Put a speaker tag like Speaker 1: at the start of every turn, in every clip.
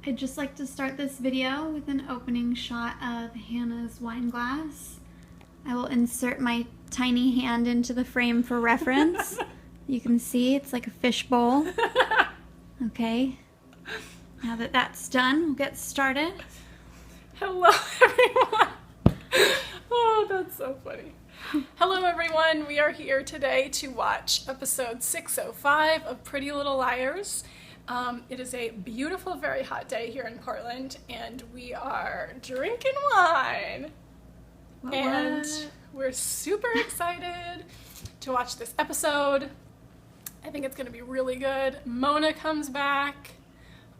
Speaker 1: I'd just like to start this video with an opening shot of Hannah's wine glass. I will insert my tiny hand into the frame for reference. You can see it's like a fish bowl. Okay, now that that's done, we'll get started.
Speaker 2: Hello, everyone. Oh, that's so funny. Hello, everyone. We are here today to watch episode 605 of Pretty Little Liars. It is a beautiful, very hot day here in Portland, and we are drinking wine. And we're super excited to watch this episode. I think it's going to be really good. Mona comes back.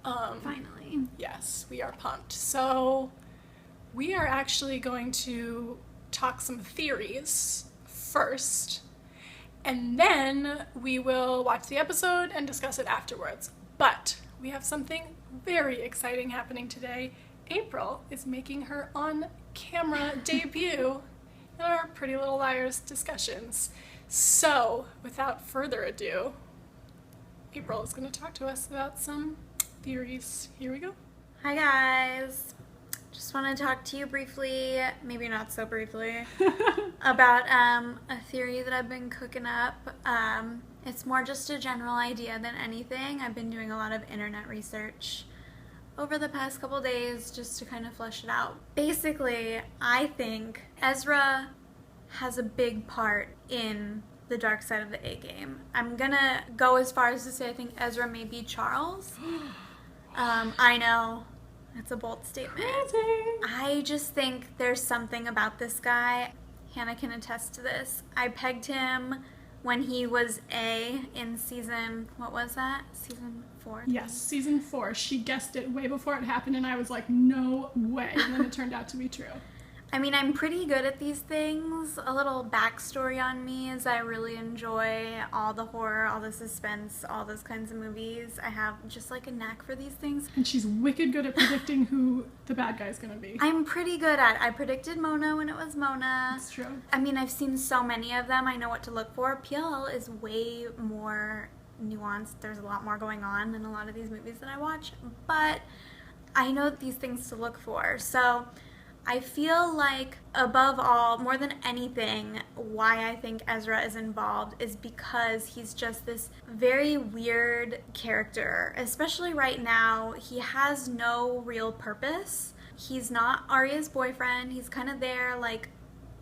Speaker 1: Finally.
Speaker 2: Yes, we are pumped. So we are actually going to talk some theories first, and then we will watch the episode and discuss it afterwards. But we have something very exciting happening today. April is making her on-camera debut in our Pretty Little Liars discussions. So, without further ado, April is going to talk to us about some theories. Here we go.
Speaker 1: Hi guys. Just want to talk to you briefly, maybe not so briefly, about a theory that I've been cooking up. It's more just a general idea than anything. I've been doing a lot of internet research over the past couple days just to kind of flesh it out. Basically, I think Ezra has a big part in the dark side of the A game. I'm gonna go as far as to say I think Ezra may be Charles. I know. That's a bold statement. I just think there's something about this guy. Hanna can attest to this. I pegged him when he was A in season, what was that? Season 4?
Speaker 2: Yes, season 4. She guessed it way before it happened, and I was like, no way. And then it turned out to be true.
Speaker 1: I mean, I'm pretty good at these things. A little backstory on me is I really enjoy all the horror, all the suspense, all those kinds of movies. I have just like a knack for these things.
Speaker 2: And she's wicked good at predicting who the bad guy's gonna be.
Speaker 1: I'm pretty good at it. I predicted Mona when it was Mona.
Speaker 2: That's true.
Speaker 1: I mean, I've seen so many of them. I know what to look for. PLL is way more nuanced. There's a lot more going on than a lot of these movies that I watch. But I know these things to look for. So I feel like, above all, more than anything, why I think Ezra is involved is because he's just this very weird character. Especially right now, he has no real purpose. He's not Arya's boyfriend. He's kind of there, like,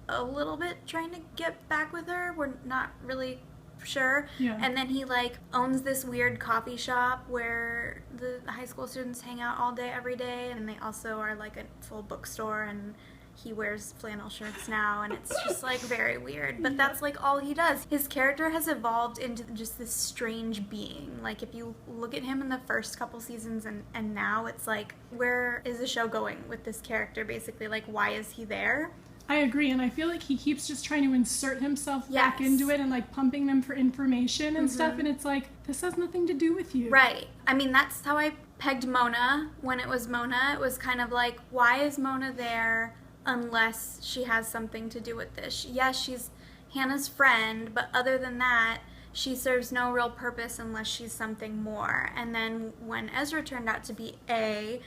Speaker 1: a little bit trying to get back with her. We're not really sure.
Speaker 2: Yeah.
Speaker 1: And then he like owns this weird coffee shop where the high school students hang out all day every day, and they also are like a full bookstore, and he wears flannel shirts now, and it's just like very weird. But that's like all he does. His character has evolved into just this strange being. Like if you look at him in the first couple seasons and now, it's like, where is the show going with this character basically? Like, why is he there?
Speaker 2: I agree, and I feel like he keeps just trying to insert himself back into it and like pumping them for information and stuff, and it's like, this has nothing to do with you.
Speaker 1: Right. I mean, that's how I pegged Mona when it was Mona. It was kind of like, why is Mona there unless she has something to do with this? Yes, she's Hannah's friend, but other than that, she serves no real purpose unless she's something more. And then when Ezra turned out to be A,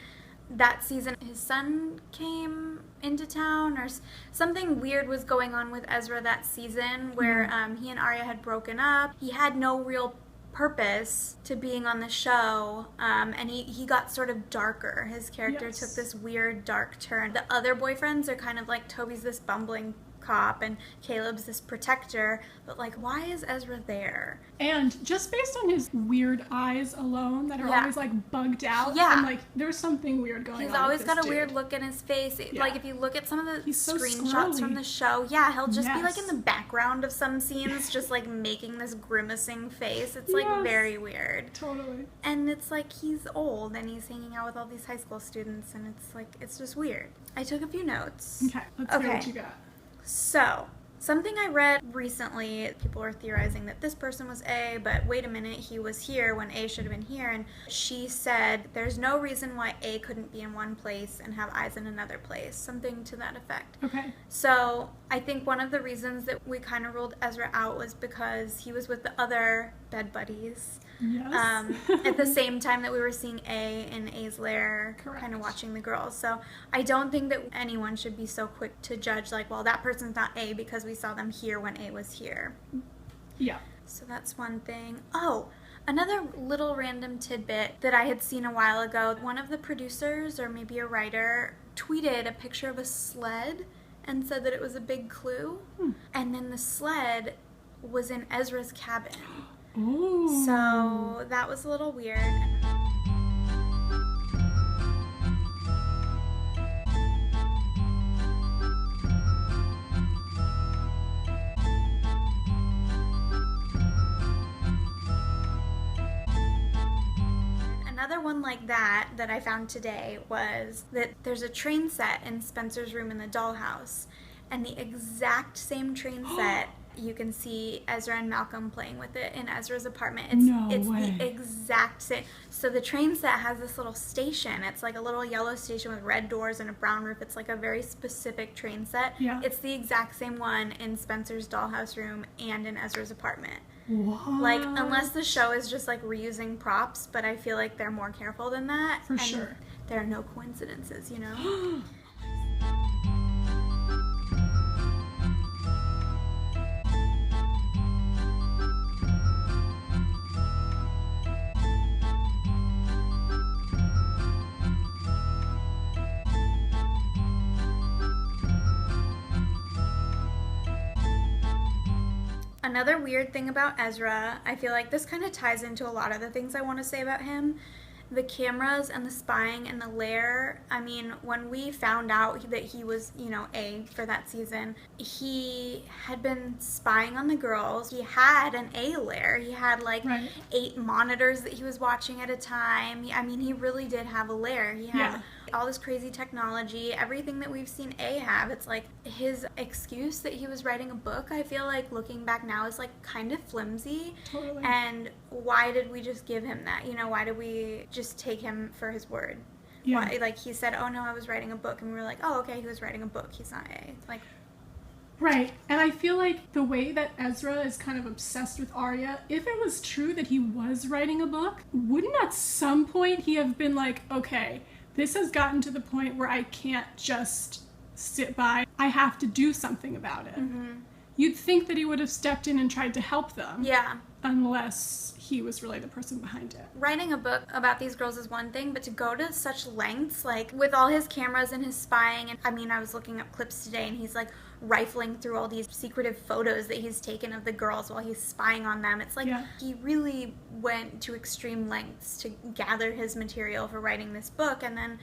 Speaker 1: that season his son came into town, or something weird was going on with Ezra that season where he and Arya had broken up. He had no real purpose to being on the show, and he got sort of darker. His character took this weird dark turn. The other boyfriends are kind of like, Toby's this bumbling cop and Caleb's this protector, but like, why is Ezra there?
Speaker 2: And just based on his weird eyes alone that are always like bugged out, I'm like, there's something weird going on.
Speaker 1: He's always
Speaker 2: with
Speaker 1: got
Speaker 2: this
Speaker 1: a weird look in his face. Like if you look at some of the screenshots from the show, he'll just be like in the background of some scenes, just like making this grimacing face. It's like very weird.
Speaker 2: Totally.
Speaker 1: And it's like he's old and he's hanging out with all these high school students, and it's like, it's just weird. I took a few notes.
Speaker 2: Okay, let's hear what you got.
Speaker 1: So, something I read recently, people were theorizing that this person was A, but wait a minute, he was here when A should have been here, and she said there's no reason why A couldn't be in one place and have eyes in another place, something to that effect.
Speaker 2: Okay.
Speaker 1: So, I think one of the reasons that we kind of ruled Ezra out was because he was with the other bed buddies,
Speaker 2: Yes.
Speaker 1: At the same time that we were seeing A in A's lair, kind of watching the girls. So I don't think that anyone should be so quick to judge, like, well, that person's not A because we saw them here when A was here.
Speaker 2: Yeah.
Speaker 1: So that's one thing. Oh, another little random tidbit that I had seen a while ago. One of the producers, or maybe a writer, tweeted a picture of a sled and said that it was a big clue. And then the sled was in Ezra's cabin.
Speaker 2: Ooh.
Speaker 1: So that was a little weird. Another one like that I found today was that there's a train set in Spencer's room in the dollhouse, and the exact same train set you can see Ezra and Malcolm playing with it in Ezra's apartment. It's the exact same. So the train set has this little station. It's like a little yellow station with red doors and a brown roof. It's like a very specific train set.
Speaker 2: Yeah.
Speaker 1: It's the exact same one in Spencer's dollhouse room and in Ezra's apartment.
Speaker 2: What?
Speaker 1: Like, unless the show is just like reusing props, but I feel like they're more careful than that.
Speaker 2: For sure.
Speaker 1: There are no coincidences, you know? Another weird thing about Ezra, I feel like this kind of ties into a lot of the things I want to say about him. The cameras and the spying and the lair. I mean, when we found out that he was, you know, A for that season, he had been spying on the girls. He had an A lair. He had like 8 monitors that he was watching at a time. I mean, he really did have a lair. He had all this crazy technology, everything that we've seen A have. It's like his excuse that he was writing a book, I feel like looking back now, is like kind of flimsy.
Speaker 2: Totally.
Speaker 1: And why did we just give him that? You know, why did we just take him for his word?
Speaker 2: Yeah.
Speaker 1: Why, like, he said, oh no, I was writing a book, and we were like, oh, okay, he was writing a book, he's not A. Like,
Speaker 2: right. And I feel like the way that Ezra is kind of obsessed with Arya, if it was true that he was writing a book, wouldn't at some point he have been like, okay, this has gotten to the point where I can't just sit by. I have to do something about it. Mm-hmm. You'd think that he would have stepped in and tried to help them.
Speaker 1: Yeah.
Speaker 2: Unless he was really the person behind it.
Speaker 1: Writing a book about these girls is one thing, but to go to such lengths, like with all his cameras and his spying, and I mean, I was looking up clips today, and he's like rifling through all these secretive photos that he's taken of the girls while he's spying on them. It's like he really went to extreme lengths to gather his material for writing this book, and then,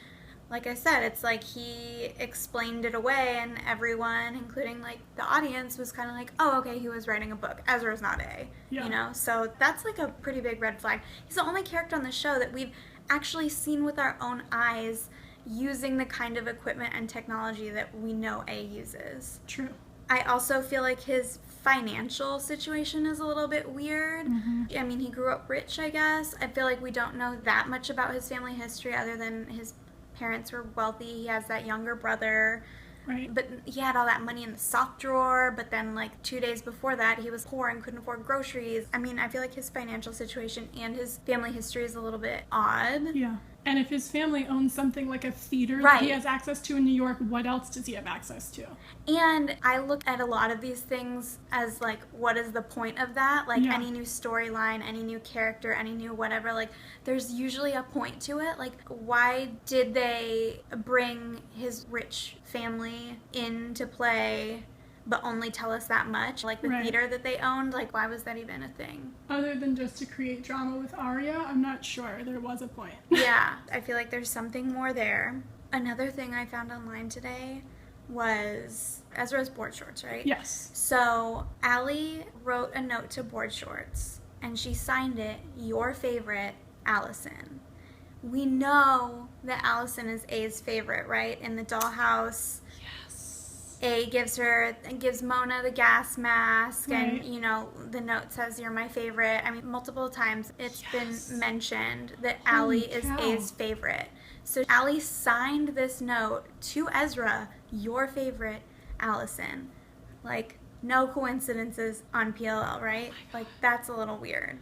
Speaker 1: like I said, it's like he explained it away, and everyone, including like the audience, was kind of like, oh, okay, he was writing a book. Ezra's not A, you know? So that's like a pretty big red flag. He's the only character on the show that we've actually seen with our own eyes using the kind of equipment and technology that we know A uses.
Speaker 2: True.
Speaker 1: I also feel like his financial situation is a little bit weird. Mm-hmm. I mean, he grew up rich, I guess. I feel like we don't know that much about his family history other than his parents were wealthy. He has that younger brother.
Speaker 2: Right.
Speaker 1: But he had all that money in the sock drawer, but then like 2 days before that, he was poor and couldn't afford groceries. I mean, I feel like his financial situation and his family history is a little bit odd.
Speaker 2: Yeah. And if his family owns something like a theater that he has access to in New York, what else does he have access to?
Speaker 1: And I look at a lot of these things as like, what is the point of that? Like any new storyline, any new character, any new whatever, like there's usually a point to it. Like, why did they bring his rich family into play but only tell us that much? Like the theater that they owned, like why was that even a thing?
Speaker 2: Other than just to create drama with Arya, I'm not sure. There was a point.
Speaker 1: Yeah, I feel like there's something more there. Another thing I found online today was Ezra's board shorts, right?
Speaker 2: Yes.
Speaker 1: So Allie wrote a note to board shorts, and she signed it, your favorite, Allison. We know that Allison is A's favorite, right? In the dollhouse. A gives Mona the gas mask, and, you know, the note says, you're my favorite. I mean, multiple times it's been mentioned that Allie is A's favorite. So Allie signed this note to Ezra, your favorite, Allison. Like, no coincidences on PLL, right? Like, that's a little weird.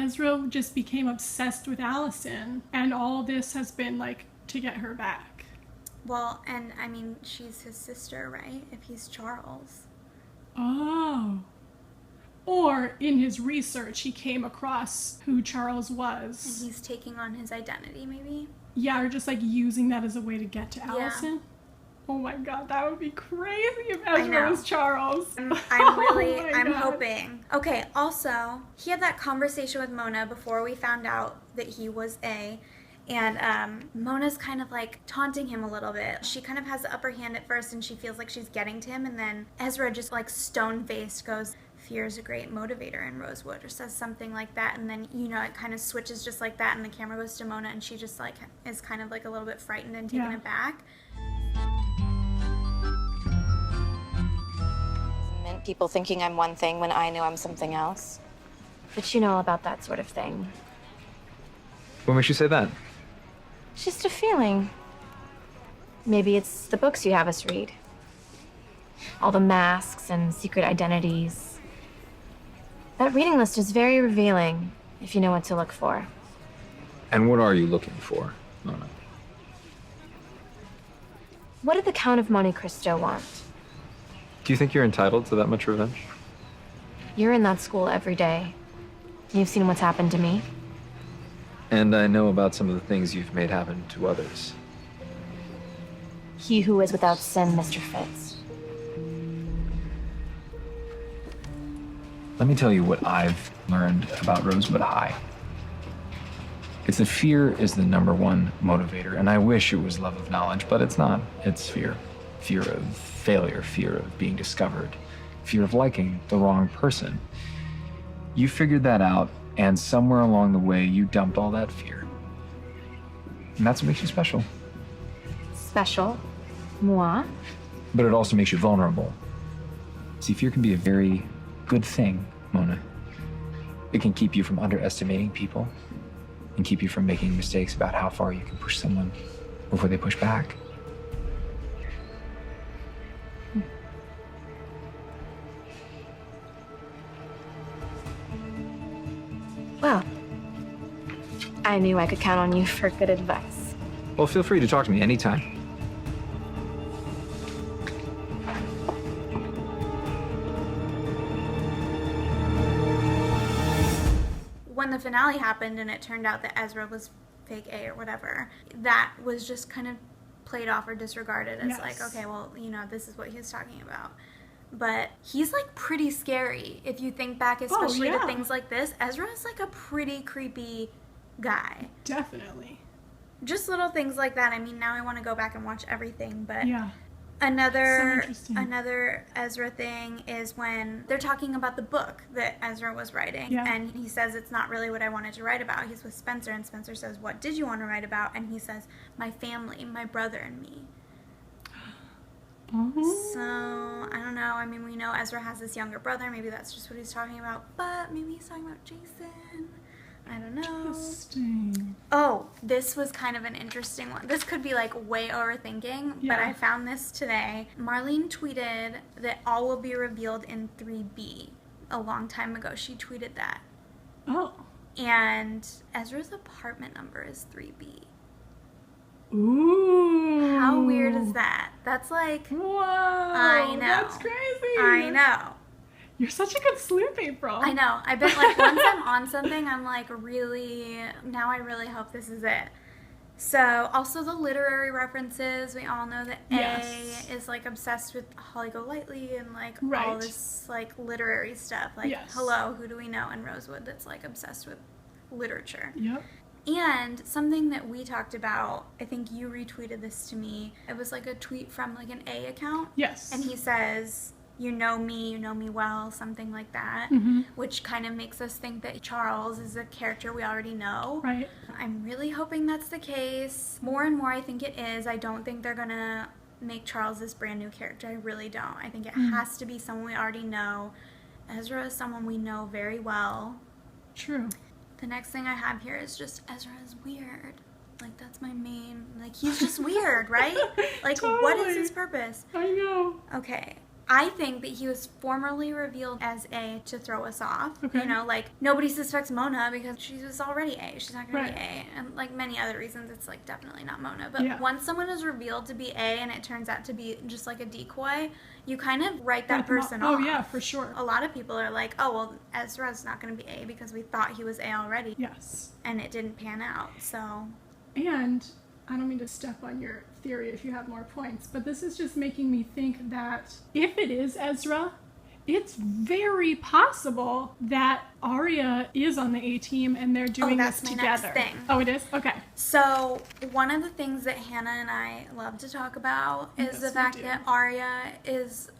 Speaker 2: Ezra just became obsessed with Allison, and all this has been, like, to get her back.
Speaker 1: Well, and I mean, she's his sister, right? If he's Charles.
Speaker 2: Oh. Or in his research, he came across who Charles was.
Speaker 1: And he's taking on his identity, maybe?
Speaker 2: Yeah, or just, like, using that as a way to get to Allison.
Speaker 1: Yeah.
Speaker 2: Oh my god, that would be crazy if Ezra was Charles.
Speaker 1: I'm hoping. Okay, also, he had that conversation with Mona before we found out that he was A. And Mona's kind of like taunting him a little bit. She kind of has the upper hand at first and she feels like she's getting to him. And then Ezra just like stone-faced goes, "Fear is a great motivator in Rosewood," or says something like that. And then, you know, it kind of switches just like that and the camera goes to Mona and she just like is kind of like a little bit frightened and taken aback.
Speaker 3: People thinking I'm one thing when I know I'm something else. But you know all about that sort of thing.
Speaker 4: What makes you say that?
Speaker 3: It's just a feeling. Maybe it's the books you have us read. All the masks and secret identities. That reading list is very revealing, if you know what to look for.
Speaker 4: And what are you looking for, Mona?
Speaker 3: What did the Count of Monte Cristo want?
Speaker 4: Do you think you're entitled to that much revenge?
Speaker 3: You're in that school every day. You've seen what's happened to me.
Speaker 4: And I know about some of the things you've made happen to others.
Speaker 3: He who is without sin, Mr. Fitz.
Speaker 4: Let me tell you what I've learned about Rosewood High. It's that fear is the #1 motivator, and I wish it was love of knowledge, but it's not. It's fear. Fear of failure, fear of being discovered, fear of liking the wrong person. You figured that out, and somewhere along the way, you dumped all that fear. And that's what makes you special.
Speaker 3: Special? Moi?
Speaker 4: But it also makes you vulnerable. See, fear can be a very good thing, Mona. It can keep you from underestimating people and keep you from making mistakes about how far you can push someone before they push back.
Speaker 3: Well, I knew I could count on you for good advice.
Speaker 4: Well, feel free to talk to me anytime.
Speaker 1: When the finale happened and it turned out that Ezra was fake A or whatever, that was just kind of played off or disregarded as like, okay, well, you know, this is what he was talking about. But he's like pretty scary if you think back, especially to things like this. Ezra is like a pretty creepy guy.
Speaker 2: Definitely.
Speaker 1: Just little things like that. I mean, now I want to go back and watch everything, but
Speaker 2: Yeah.
Speaker 1: another Ezra thing is when they're talking about the book that Ezra was writing, and he says it's not really what I wanted to write about. He's with Spencer, and Spencer says, "What did you want to write about?" And he says, "My family, my brother and me." So, I don't know. I mean, we know Ezra has this younger brother. Maybe that's just what he's talking about. But maybe he's talking about Jason. I don't know.
Speaker 2: Interesting.
Speaker 1: Oh, this was kind of an interesting one. This could be like way overthinking, but I found this today. Marlene tweeted that all will be revealed in 3B a long time ago. She tweeted that.
Speaker 2: Oh.
Speaker 1: And Ezra's apartment number is 3B.
Speaker 2: Ooh.
Speaker 1: How weird is that? That's like...
Speaker 2: Whoa.
Speaker 1: I know.
Speaker 2: That's crazy.
Speaker 1: I know.
Speaker 2: You're such a good sleuth, April.
Speaker 1: I know. I bet like once I'm on something, I'm like really... Now I really hope this is it. So, also the literary references. We all know that A is like obsessed with Holly Golightly and like all this like literary stuff. Like, hello, who do we know in Rosewood that's like obsessed with literature?
Speaker 2: Yep.
Speaker 1: And something that we talked about, I think you retweeted this to me. It was like a tweet from like an A account.
Speaker 2: Yes.
Speaker 1: And he says, you know me well, something like that. Which kind of makes us think that Charles is a character we already know.
Speaker 2: Right.
Speaker 1: I'm really hoping that's the case. More and more I think it is. I don't think they're gonna make Charles this brand new character. I really don't. I think it has to be someone we already know. Ezra is someone we know very well.
Speaker 2: True.
Speaker 1: The next thing I have here is just Ezra is weird. Like, that's my main... Like, he's just weird, right? Like, what is his purpose?
Speaker 2: I know.
Speaker 1: Okay. I think that he was formerly revealed as A to throw us off.
Speaker 2: Okay.
Speaker 1: You know, like, nobody suspects Mona because she was already A. She's not going to be
Speaker 2: Right.
Speaker 1: A. And, like, many other reasons, it's, like, definitely not Mona. But once someone is revealed to be A and it turns out to be just, like, a decoy, you kind of write that person off.
Speaker 2: Oh, yeah, for sure.
Speaker 1: A lot of people are like, oh, well, Ezra's not going to be A because we thought he was A already.
Speaker 2: Yes.
Speaker 1: And it didn't pan out, so...
Speaker 2: And I don't mean to step on your theory if you have more points, but this is just making me think that if it is Ezra, it's very possible that Arya is on the A team and they're doing
Speaker 1: that's
Speaker 2: this
Speaker 1: my
Speaker 2: together.
Speaker 1: next thing.
Speaker 2: Oh, it is? Okay.
Speaker 1: So, one of the things that Hanna and I love to talk about is the fact that Arya is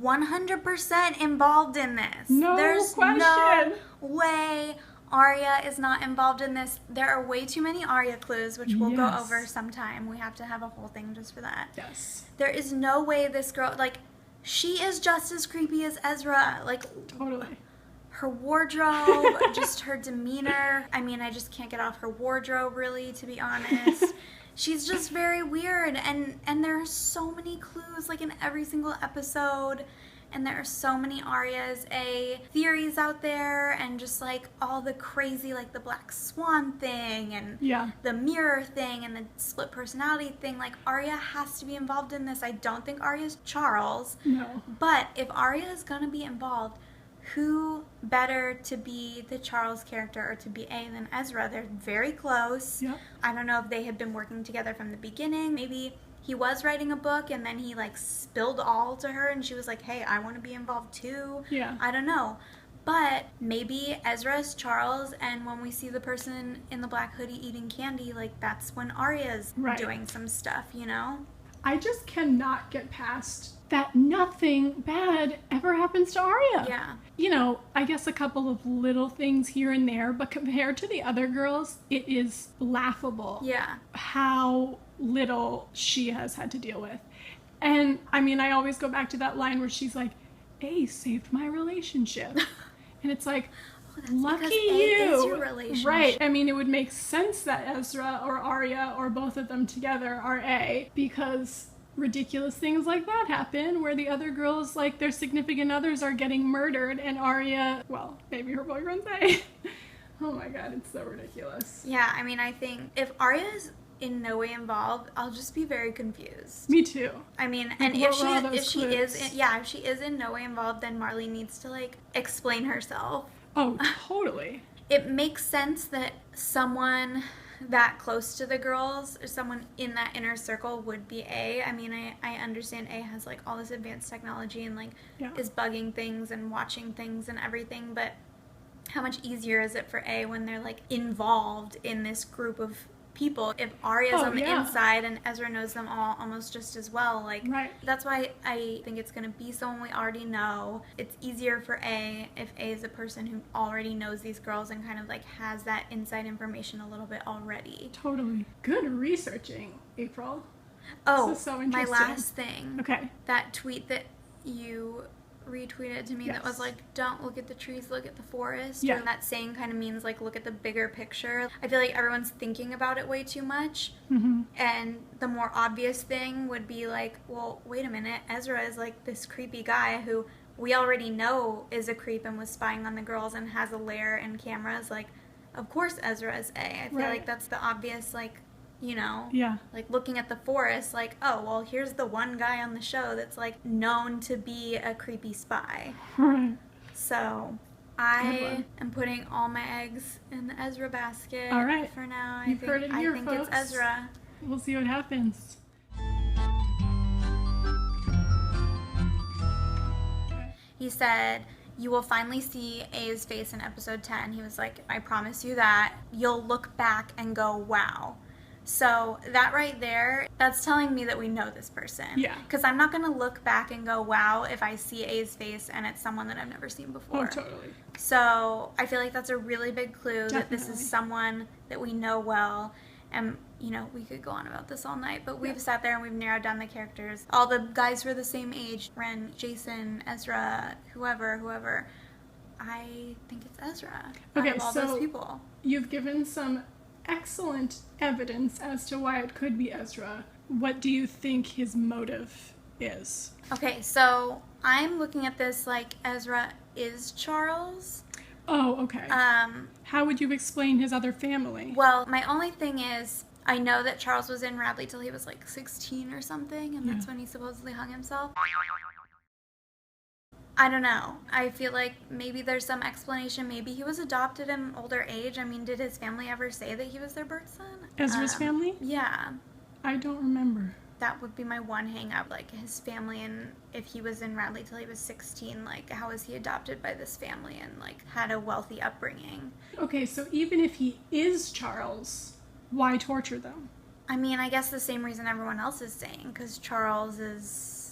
Speaker 1: 100% involved in this.
Speaker 2: No
Speaker 1: There's
Speaker 2: question.
Speaker 1: no way Arya is not involved in this. There are way too many Arya clues, which we'll go over sometime. We have to have a whole thing just for that.
Speaker 2: Yes.
Speaker 1: There is no way this girl, like, she is just as creepy as Ezra. Like,
Speaker 2: Totally.
Speaker 1: her wardrobe, just her demeanor. I mean, I just can't get off her wardrobe, really, to be honest. She's just very weird, and there are so many clues, like, in every single episode, and there are so many Arya's A theories out there, and just, like, all the crazy, like, the black swan thing, and the mirror thing, and the split personality thing. Like, Arya has to be involved in this. I don't think Arya's Charles.
Speaker 2: No.
Speaker 1: But if Arya is gonna be involved, who better to be the Charles character or to be A than Ezra? They're very close.
Speaker 2: Yep.
Speaker 1: I don't know if they had been working together from the beginning. Maybe he was writing a book and then he, like, spilled all to her and she was like, hey, I want to be involved too.
Speaker 2: Yeah.
Speaker 1: I don't know. But maybe Ezra is Charles, and when we see the person in the black hoodie eating candy, like, that's when Arya's doing some stuff, you know?
Speaker 2: I just cannot get past that nothing bad ever happens to Arya.
Speaker 1: Yeah.
Speaker 2: You know, I guess a couple of little things here and there, but compared to the other girls, it is laughable.
Speaker 1: Yeah.
Speaker 2: How little she has had to deal with. And, I mean, I always go back to that line where she's like, A saved my relationship. And it's like, lucky you.
Speaker 1: Is your relationship.
Speaker 2: Right. I mean, it would make sense that Ezra or Arya or both of them together are A, because ridiculous things like that happen where the other girls, like, their significant others are getting murdered and Arya, well, maybe her boyfriend's A. Oh my god, it's so ridiculous.
Speaker 1: Yeah, I mean, I think if Arya is in no way involved, I'll just be very confused.
Speaker 2: Me too.
Speaker 1: I mean, and if she is in no way involved, then Marley needs to, like, explain herself.
Speaker 2: Oh, totally.
Speaker 1: It makes sense that someone that close to the girls or someone in that inner circle would be A. I mean, I understand A has, like, all this advanced technology and, like, is bugging things and watching things and everything, but how much easier is it for A when they're, like, involved in this group of people? If Arya's on the inside and Ezra knows them all almost just as well, like, that's why I think it's going to be someone we already know. It's easier for A if A is a person who already knows these girls and kind of, like, has that inside information a little bit already.
Speaker 2: Totally. Good researching, April.
Speaker 1: Oh,
Speaker 2: this is so
Speaker 1: my
Speaker 2: interesting.
Speaker 1: last thing.
Speaker 2: Okay.
Speaker 1: That tweet that you retweeted to me that was like, don't look at the trees, look at the forest.
Speaker 2: Yeah.
Speaker 1: Or that saying kind of means, like, look at the bigger picture. I feel like everyone's thinking about it way too much.
Speaker 2: Mm-hmm.
Speaker 1: And the more obvious thing would be like, well, wait a minute, Ezra is, like, this creepy guy who we already know is a creep and was spying on the girls and has a lair and cameras. Like, of course Ezra is A. I feel like that's the obvious, like, you know, like, looking at the forest, like, oh, well, here's the one guy on the show that's, like, known to be a creepy spy.
Speaker 2: Right.
Speaker 1: So I am putting all my eggs in the Ezra basket.
Speaker 2: All right.
Speaker 1: For now.
Speaker 2: You've heard it here,
Speaker 1: I think
Speaker 2: folks.
Speaker 1: it's Ezra.
Speaker 2: We'll see what happens.
Speaker 1: He said, you will finally see A's face in episode 10. He was like, I promise you that. You'll look back and go, wow. So that right there, that's telling me that we know this person. Yeah. Because I'm not going to look back and go, wow, if I see A's face and it's someone that I've never seen before.
Speaker 2: Oh, totally.
Speaker 1: So I feel like that's a really big clue that this is someone that we know well. And, you know, we could go on about this all night, but we've sat there and we've narrowed down the characters. All the guys who are the same age, Ren, Jason, Ezra, whoever. I think it's Ezra.
Speaker 2: Okay,
Speaker 1: out of all those people.
Speaker 2: You've given some excellent evidence as to why it could be Ezra. What do you think his motive is.
Speaker 1: Okay, so I'm looking at this like Ezra is Charles.
Speaker 2: Oh, okay. How would you explain his other family?
Speaker 1: Well, my only thing is, I know that Charles was in Radley till he was like 16 or something, and that's when he supposedly hung himself. I don't know. I feel like maybe there's some explanation. Maybe he was adopted at an older age. I mean, did his family ever say that he was their birth son?
Speaker 2: Ezra's family?
Speaker 1: Yeah.
Speaker 2: I don't remember.
Speaker 1: That would be my one hang up, like his family, and if he was in Radley till he was 16, like how was he adopted by this family and like had a wealthy upbringing?
Speaker 2: Okay, so even if he is Charles, why torture them?
Speaker 1: I mean, I guess the same reason everyone else is saying, because Charles was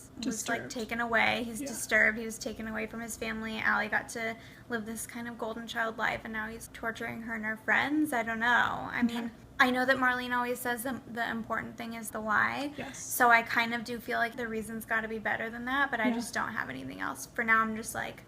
Speaker 1: like taken away. He's disturbed. He was taken away from his family. Allie got to live this kind of golden child life, and now he's torturing her and her friends. I don't know. I mean, I know that Marlene always says the important thing is the why.
Speaker 2: Yes.
Speaker 1: So I kind of do feel like the reason's got to be better than that, but I just don't have anything else. For now, I'm just like,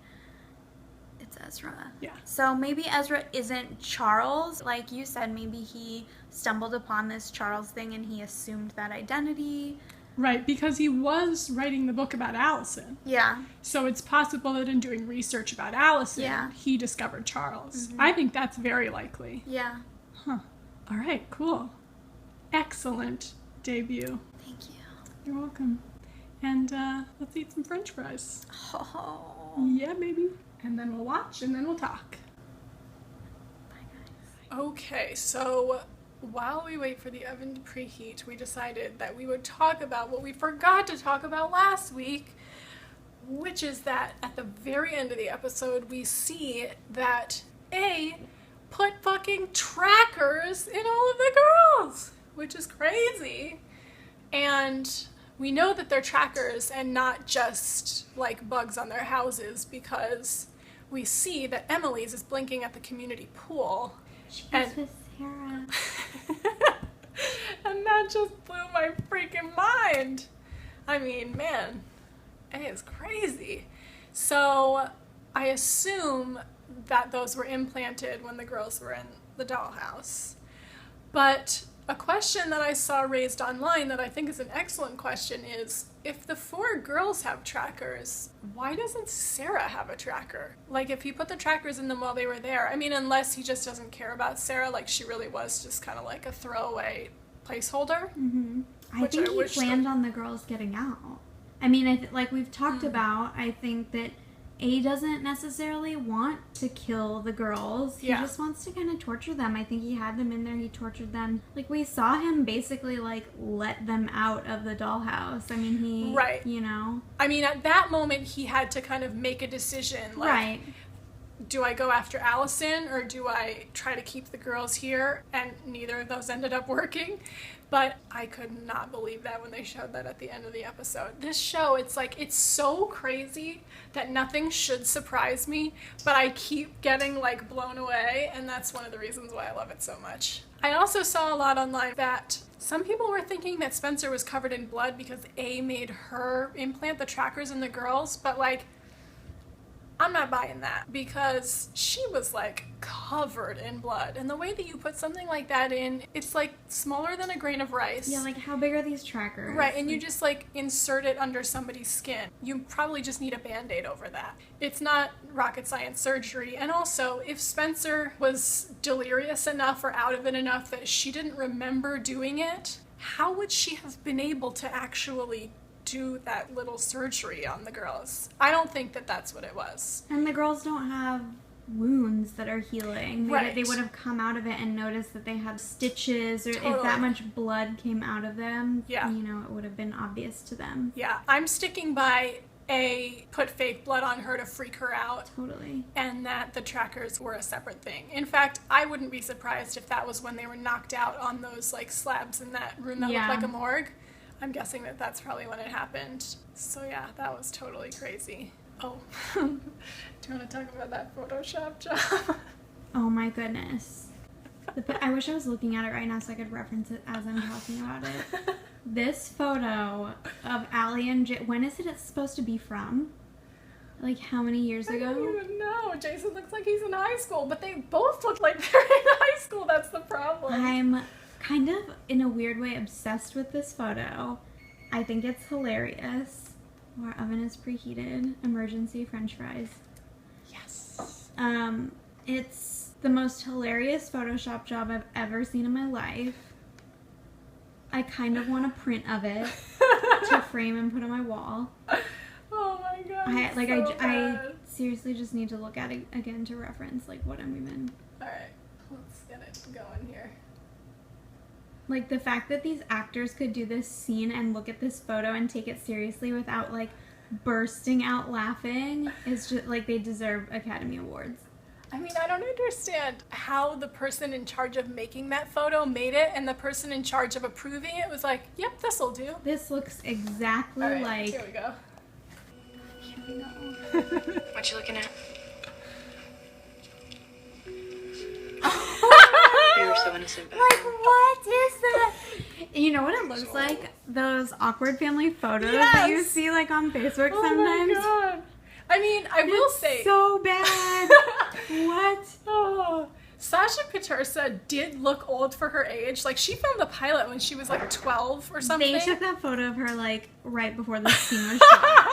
Speaker 1: it's Ezra.
Speaker 2: Yeah.
Speaker 1: So maybe Ezra isn't Charles. Like you said, maybe he stumbled upon this Charles thing and he assumed that identity.
Speaker 2: Right, because he was writing the book about Allison.
Speaker 1: Yeah.
Speaker 2: So it's possible that in doing research about Allison, he discovered Charles. I think that's very likely.
Speaker 1: Yeah.
Speaker 2: Huh. All right, cool. Excellent debut.
Speaker 1: Thank you.
Speaker 2: You're welcome. And let's eat some French fries.
Speaker 1: Oh.
Speaker 2: Yeah, baby. And then we'll watch, and then we'll talk.
Speaker 1: Bye, guys.
Speaker 2: Okay, so while we wait for the oven to preheat, we decided that we would talk about what we forgot to talk about last week, which is that at the very end of the episode, we see that put fucking trackers in all of the girls, which is crazy. And we know that they're trackers and not just like bugs on their houses, because we see that Emily's is blinking at the community pool.
Speaker 1: She was with Sarah.
Speaker 2: And that just blew my freaking mind. I mean, man, it is crazy. So I assume that those were implanted when the girls were in the dollhouse. But a question that I saw raised online that I think is an excellent question is, if the 4 girls have trackers, why doesn't Sarah have a tracker? Like, if he put the trackers in them while they were there, I mean, unless he just doesn't care about Sarah, like she really was just kind of like a throwaway placeholder.
Speaker 5: Mm-hmm. I think he planned on the girls getting out. I mean, like we've talked about, I think that A doesn't necessarily want to kill the girls. He just wants to kind of torture them. I think he had them in there. He tortured them. Like, we saw him basically, like, let them out of the dollhouse. I mean, he, you know.
Speaker 2: I mean, at that moment, he had to kind of make a decision. Like, do I go after Allison or do I try to keep the girls here? And neither of those ended up working. But I could not believe that when they showed that at the end of the episode. This show, it's like, it's so crazy that nothing should surprise me, but I keep getting like blown away, and that's one of the reasons why I love it so much. I also saw a lot online that some people were thinking that Spencer was covered in blood because A made her implant the trackers in the girls, but like, I'm not buying that, because she was like covered in blood, and the way that you put something like that in, it's like smaller than a grain of rice.
Speaker 5: Yeah, like how big are these trackers?
Speaker 2: Right, and you just like insert it under somebody's skin. You probably just need a Band-Aid over that. It's not rocket science surgery. And also, if Spencer was delirious enough or out of it enough that she didn't remember doing it, how would she have been able to actually do that little surgery on the girls? I don't think that that's what it was.
Speaker 5: And the girls don't have wounds that are healing. They would have come out of it and noticed that they had stitches, or if that much blood came out of them, you know, it would have been obvious to them.
Speaker 2: Yeah, I'm sticking by A, put fake blood on her to freak her out.
Speaker 5: Totally. And
Speaker 2: that the trackers were a separate thing. In fact, I wouldn't be surprised if that was when they were knocked out on those like slabs in that room that looked like a morgue. I'm guessing that that's probably when it happened. So yeah, that was totally crazy. Oh, do you want to talk about that Photoshop job?
Speaker 5: Oh my goodness. I wish I was looking at it right now so I could reference it as I'm talking about it. This photo of Allie and when is it supposed to be from? Like how many years ago?
Speaker 2: I don't even know. Jason looks like he's in high school, but they both look like they're in high school. That's the problem.
Speaker 5: I'm kind of, in a weird way, obsessed with this photo. I think it's hilarious. Our oven is preheated. Emergency French fries.
Speaker 2: Yes.
Speaker 5: It's the most hilarious Photoshop job I've ever seen in my life. I kind of want a print of it to frame and put on my wall.
Speaker 2: Oh my god.
Speaker 5: I seriously just need to look at it again to reference like what I'm even.
Speaker 2: Alright, let's get it going here.
Speaker 5: Like the fact that these actors could do this scene and look at this photo and take it seriously without like bursting out laughing is just like they deserve Academy Awards.
Speaker 2: I mean, I don't understand how the person in charge of making that photo made it and the person in charge of approving it was like, yep, this'll do.
Speaker 5: This looks exactly
Speaker 2: All right,
Speaker 5: like.
Speaker 2: Here we go.
Speaker 5: Here we go.
Speaker 3: What you looking at?
Speaker 6: You were so innocent back
Speaker 5: Like,
Speaker 6: then.
Speaker 5: what is that? You know what it looks like? Those awkward family photos that you
Speaker 2: Yes.
Speaker 5: see like on Facebook
Speaker 2: Oh
Speaker 5: sometimes.
Speaker 2: my god. I mean, I will say.
Speaker 5: So bad. What?
Speaker 2: Oh. Sasha Petersa did look old for her age. Like, she filmed the pilot when she was like 12 or something.
Speaker 5: They took that photo of her like right before the scene was shot.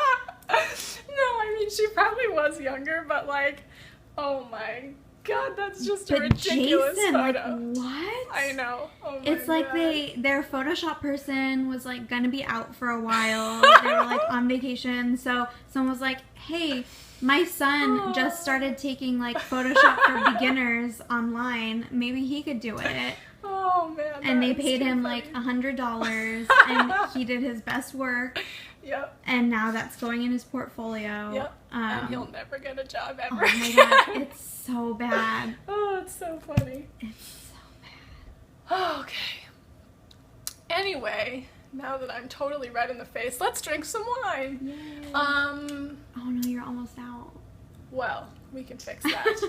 Speaker 2: No, I mean, she probably was younger, but like, oh my god, that's just a
Speaker 5: But
Speaker 2: ridiculous
Speaker 5: Jason, like,
Speaker 2: photo.
Speaker 5: what?
Speaker 2: I know. Oh my
Speaker 5: It's like
Speaker 2: god.
Speaker 5: their Photoshop person was like gonna be out for a while. They were like on vacation, so someone was like, "Hey, my son just started taking like Photoshop for beginners online. Maybe he could do it."
Speaker 2: Oh man.
Speaker 5: And they
Speaker 2: that is
Speaker 5: paid
Speaker 2: too
Speaker 5: him
Speaker 2: funny.
Speaker 5: like $100, and he did his best work.
Speaker 2: Yep.
Speaker 5: And now that's going in his portfolio.
Speaker 2: Yep. And he'll never get a job
Speaker 5: Oh
Speaker 2: ever
Speaker 5: my
Speaker 2: again.
Speaker 5: god, it's so bad.
Speaker 2: Oh, it's so funny.
Speaker 5: It's so bad.
Speaker 2: Okay. Anyway, now that I'm totally red in the face, let's drink some wine.
Speaker 5: Yay.
Speaker 2: Um,
Speaker 5: Oh no, you're almost out.
Speaker 2: well, we can fix that.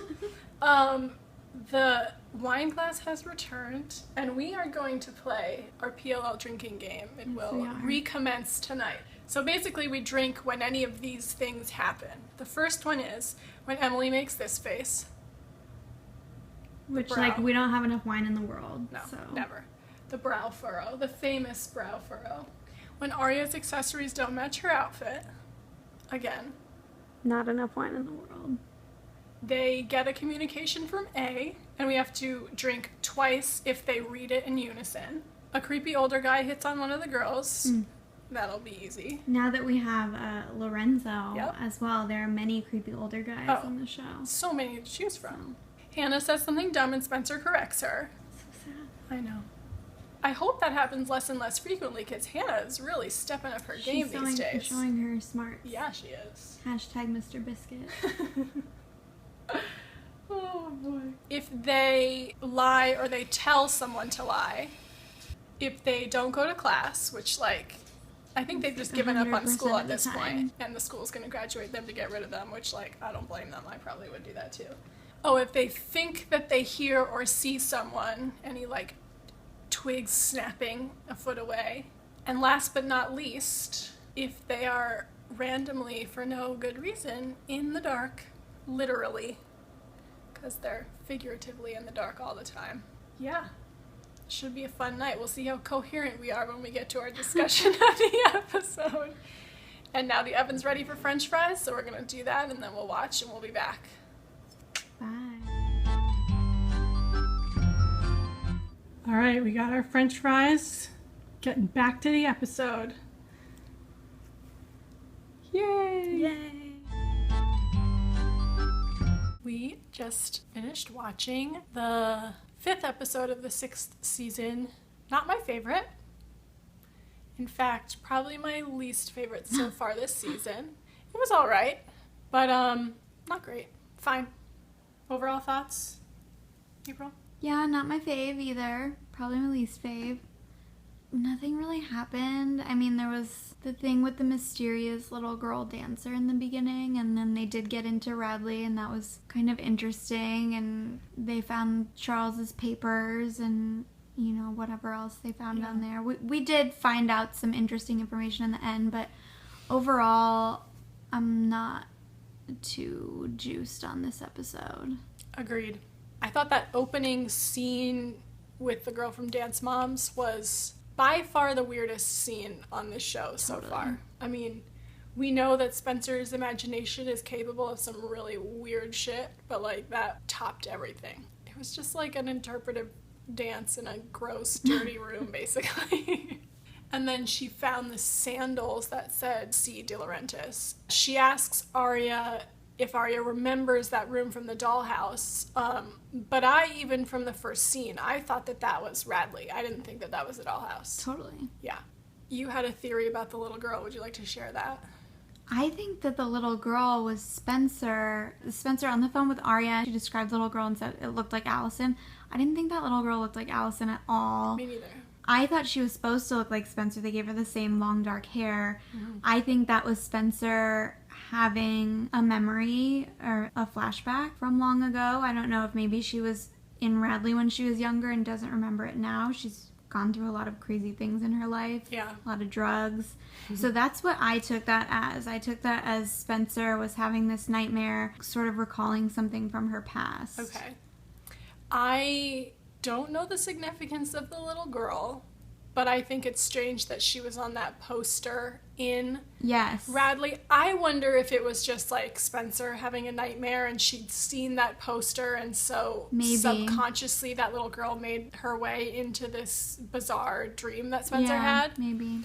Speaker 2: The wine glass has returned, and we are going to play our PLL drinking game. It
Speaker 5: Yes,
Speaker 2: will
Speaker 5: we are.
Speaker 2: recommence tonight. So basically, we drink when any of these things happen. The first one is when Emily makes this face.
Speaker 5: Which,
Speaker 2: brow.
Speaker 5: like, we don't have enough wine in the world.
Speaker 2: No,
Speaker 5: so.
Speaker 2: never. The brow furrow, the famous brow furrow. When Arya's accessories don't match her outfit. Again.
Speaker 5: Not enough wine in the world.
Speaker 2: They get a communication from A, and we have to drink twice if they read it in unison. A creepy older guy hits on one of the girls. That'll be easy.
Speaker 5: Now that we have Lorenzo
Speaker 2: Yep.
Speaker 5: as well, there are many creepy older guys
Speaker 2: Oh.
Speaker 5: on the show.
Speaker 2: So many to choose from. Hannah says something dumb and Spencer corrects her.
Speaker 5: So sad.
Speaker 2: I know. I hope that happens less and less frequently because Hannah is really stepping up her game these days.
Speaker 5: Showing her smarts.
Speaker 2: Yeah, she is.
Speaker 5: Hashtag Mr. Biscuit.
Speaker 2: Oh boy. If they lie or they tell someone to lie, if they don't go to class, which like, I think they've just given up on
Speaker 5: 100%
Speaker 2: school
Speaker 5: of
Speaker 2: at
Speaker 5: the
Speaker 2: this
Speaker 5: time.
Speaker 2: point, and the school's gonna graduate them to get rid of them, which like, I don't blame them, I probably would do that too. Oh, if they think that they hear or see someone, any like twigs snapping a foot away. And last but not least, if they are randomly, for no good reason, in the dark, literally, because they're figuratively in the dark all the time. Yeah, should be a fun night. We'll see how coherent we are when we get to our discussion of the episode. And now the oven's ready for French fries, so we're gonna do that, and then we'll watch, and we'll be back.
Speaker 5: Bye.
Speaker 2: All right, we got our French fries. Getting back to the episode. Yay!
Speaker 5: Yay.
Speaker 2: We just finished watching the 5th episode of the 6th season. Not my favorite. In fact, probably my least favorite so far this season. It was all right, but not great. Fine. Overall thoughts? April?
Speaker 5: Yeah, not my fave either. Probably my least fave. Nothing really happened. I mean, there was the thing with the mysterious little girl dancer in the beginning, and then they did get into Radley, and that was kind of interesting, and they found Charles's papers and, you know, whatever else they found down there. We did find out some interesting information in the end, but overall, I'm not too juiced on this episode.
Speaker 2: Agreed. I thought that opening scene with the girl from Dance Moms was by far the weirdest scene on this show so
Speaker 5: Totally.
Speaker 2: far. I mean, We know that Spencer's imagination is capable of some really weird shit, but like that topped everything. It was just like an interpretive dance in a gross, dirty room, basically. And then she found the sandals that said C. De Laurentiis. She asks Arya if Arya remembers that room from the dollhouse. But even from the first scene, I thought that was Radley. I didn't think that was the dollhouse.
Speaker 5: Totally.
Speaker 2: Yeah. You had a theory about the little girl. Would you like to share that?
Speaker 5: I think that the little girl was Spencer. Spencer on the phone with Arya, she described the little girl and said it looked like Allison. I didn't think that little girl looked like Allison at all.
Speaker 2: Me neither.
Speaker 5: I thought she was supposed to look like Spencer. They gave her the same long dark hair. Mm-hmm. I think that was Spencer having a memory or a flashback from long ago. I don't know if maybe she was in Radley when she was younger and doesn't remember it now. She's gone through a lot of crazy things in her life.
Speaker 2: Yeah.
Speaker 5: A lot of drugs. Mm-hmm. So that's what I took that as. I took that as Spencer was having this nightmare, sort of recalling something from her past.
Speaker 2: Okay. I don't know the significance of the little girl, but I think it's strange that she was on that poster in Radley. I wonder if it was just like Spencer having a nightmare and she'd seen that poster, and so maybe subconsciously that little girl made her way into this bizarre dream that Spencer had.
Speaker 5: Maybe.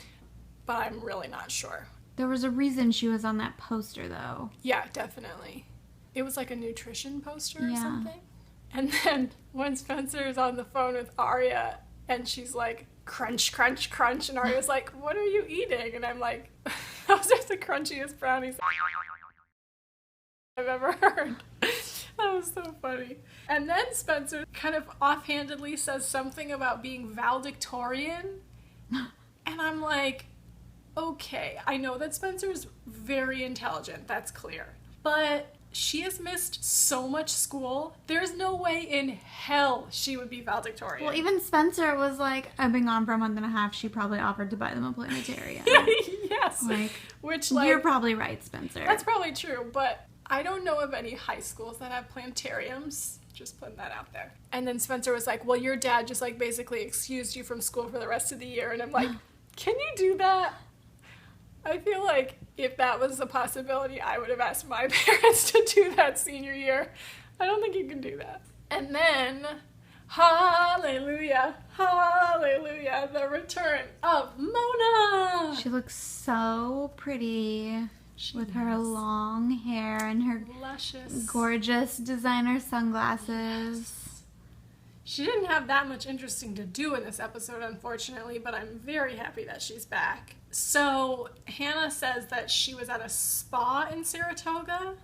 Speaker 2: But I'm really not sure.
Speaker 5: There was a reason she was on that poster, though.
Speaker 2: Yeah, definitely. It was like a nutrition poster or something. And then when Spencer is on the phone with Arya and she's like, crunch, crunch, crunch, and Arya's like, what are you eating? And I'm like, those are the crunchiest brownies I've ever heard. That was so funny. And then Spencer kind of offhandedly says something about being valedictorian. And I'm like, okay, I know that Spencer's very intelligent, that's clear. But she has missed so much school. There's no way in hell she would be valedictorian.
Speaker 5: Well, even Spencer was like, I've been gone for a month and a half. She probably offered to buy them a planetarium.
Speaker 2: Yes.
Speaker 5: Which, you're probably right, Spencer.
Speaker 2: That's probably true, but I don't know of any high schools that have planetariums. Just putting that out there. And then Spencer was like, well, your dad just like basically excused you from school for the rest of the year. And I'm like, can you do that? I feel like if that was a possibility, I would have asked my parents to do that senior year. I don't think you can do that. And then, hallelujah, hallelujah, the return of Mona.
Speaker 5: She looks so pretty with her long hair and her
Speaker 2: luscious,
Speaker 5: gorgeous designer sunglasses.
Speaker 2: Yes. She didn't have that much interesting to do in this episode, unfortunately, but I'm very happy that she's back. So, Hanna says that she was at a spa in Saratoga.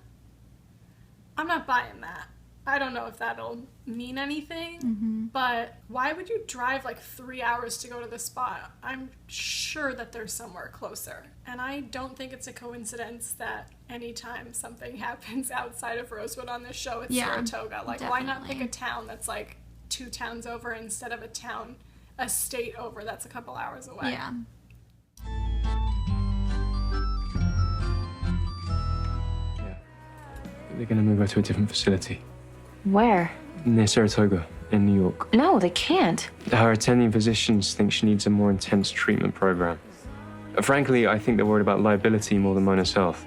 Speaker 2: I'm not buying that. I don't know if that'll mean anything, but why would you drive like 3 hours to go to the spa? I'm sure that there's somewhere closer. And I don't think it's a coincidence that anytime something happens outside of Rosewood on this show, it's Saratoga. Like, definitely. Why not pick a town that's like 2 towns over instead of a state over that's a couple hours away?
Speaker 5: Yeah.
Speaker 7: They're going to move her to a different facility.
Speaker 3: Where?
Speaker 7: Near Saratoga, in New York.
Speaker 3: No, they can't.
Speaker 7: Her attending physicians think she needs a more intense treatment program. Frankly, I think they're worried about liability more than Mona's health.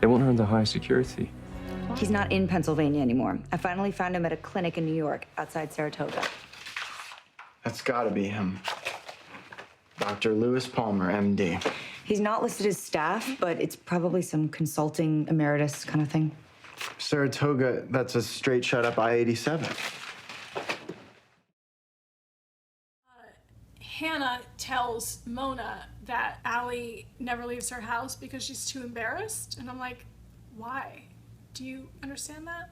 Speaker 7: They want her under higher security.
Speaker 8: He's not in Pennsylvania anymore. I finally found him at a clinic in New York, outside Saratoga.
Speaker 9: That's gotta be him. Dr. Lewis Palmer, MD.
Speaker 8: He's not listed as staff, but it's probably some consulting emeritus kind of thing.
Speaker 9: Saratoga, that's a straight shot up I-87.
Speaker 2: Hanna tells Mona that Allie never leaves her house because she's too embarrassed. And I'm like, why? Do you understand that?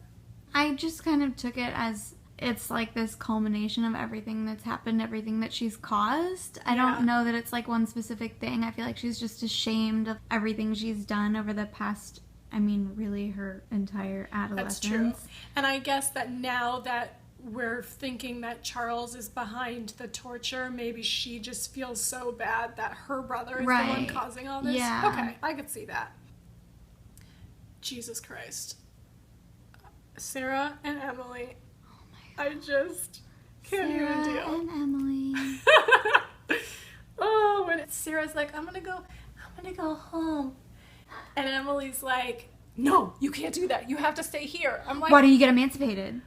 Speaker 5: I just kind of took it as it's like this culmination of everything that's happened, everything that she's caused. I don't know that it's like one specific thing. I feel like she's just ashamed of everything she's done over the past, really her entire adolescence.
Speaker 2: That's true. And I guess that now that we're thinking that Charles is behind the torture, maybe she just feels so bad that her brother is the one causing all this.
Speaker 5: Yeah.
Speaker 2: Okay, I could see that. Jesus Christ. Sarah and Emily.
Speaker 5: Oh my God.
Speaker 2: I just can't even deal.
Speaker 5: Sarah and Emily.
Speaker 2: Oh, when Sarah's like, I'm gonna go home. And Emily's like, no, you can't do that. You have to stay here. I'm like,
Speaker 5: why don't you get emancipated?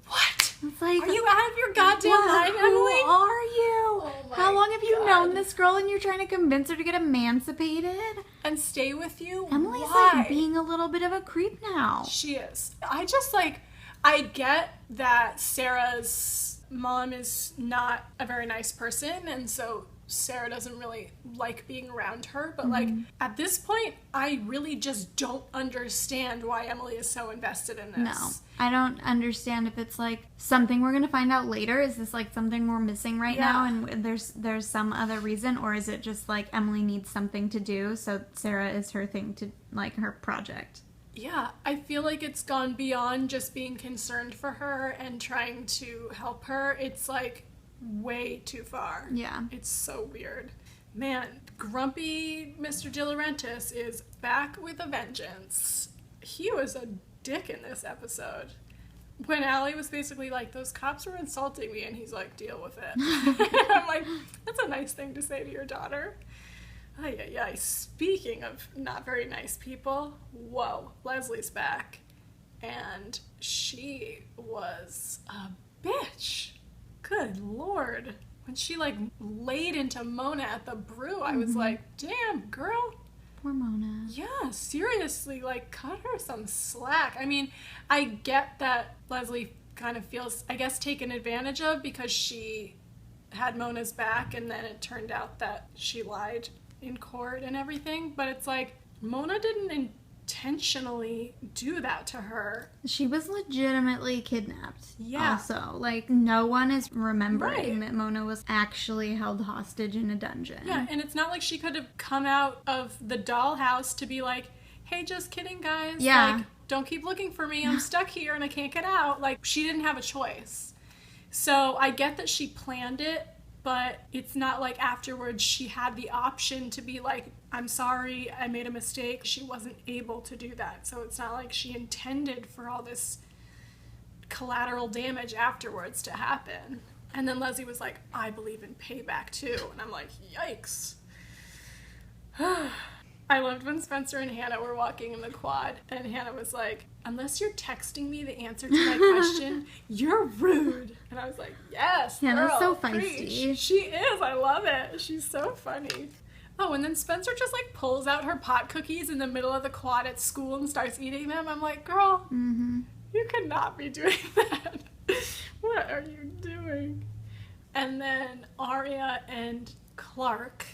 Speaker 2: What?
Speaker 5: It's like,
Speaker 2: are you out of your goddamn mind, Emily?
Speaker 5: Who are you?
Speaker 2: Oh my
Speaker 5: How long have you
Speaker 2: God.
Speaker 5: known this girl and you're trying to convince her to get emancipated?
Speaker 2: And stay with you?
Speaker 5: Emily's
Speaker 2: Why?
Speaker 5: like being a little bit of a creep now.
Speaker 2: She is. I just like, I get that Sarah's mom is not a very nice person, and so Sarah doesn't really like being around her, but like at this point I really just don't understand why Emily is so invested in this.
Speaker 5: No, I don't understand if it's like something we're gonna find out later. Is this like something we're missing right now, and there's some other reason, or is it just like Emily needs something to do, so Sarah is her thing to, like, her project?
Speaker 2: Yeah, I feel like it's gone beyond just being concerned for her and trying to help her. It's like way too far.
Speaker 5: Yeah.
Speaker 2: It's so weird. Man, grumpy Mr. De Laurentiis is back with a vengeance. He was a dick in this episode. When Allie was basically like, those cops were insulting me, and he's like, deal with it. I'm like, that's a nice thing to say to your daughter. Ay. Speaking of not very nice people, whoa, Leslie's back. And she was a bitch. Good Lord. When she, like, laid into Mona at the brew, I was like, damn, girl.
Speaker 5: Poor Mona.
Speaker 2: Yeah, seriously, like, cut her some slack. I mean, I get that Leslie kind of feels, I guess, taken advantage of because she had Mona's back, and then it turned out that she lied in court and everything, but it's like, Mona didn't intentionally do that to her.
Speaker 5: She was legitimately kidnapped.
Speaker 2: Yeah.
Speaker 5: Also, like, no one is remembering that Mona was actually held hostage in a dungeon.
Speaker 2: Yeah, and it's not like she could have come out of the dollhouse to be like, hey, just kidding, guys.
Speaker 5: Yeah.
Speaker 2: Like, don't keep looking for me. I'm stuck here and I can't get out. Like, she didn't have a choice. So I get that she planned it, but it's not like afterwards she had the option to be like, I'm sorry, I made a mistake. She wasn't able to do that. So it's not like she intended for all this collateral damage afterwards to happen. And then Leslie was like, I believe in payback too. And I'm like, yikes. I loved when Spencer and Hanna were walking in the quad, and Hanna was like, unless you're texting me the answer to my question, you're rude. And I was like, yes,
Speaker 5: Hannah's
Speaker 2: girl,
Speaker 5: so
Speaker 2: preach.
Speaker 5: feisty.
Speaker 2: She is. I love it. She's so funny. Oh, and then Spencer just, like, pulls out her pot cookies in the middle of the quad at school and starts eating them. I'm like, girl, you could not be doing that. What are you doing? And then Aria and Clark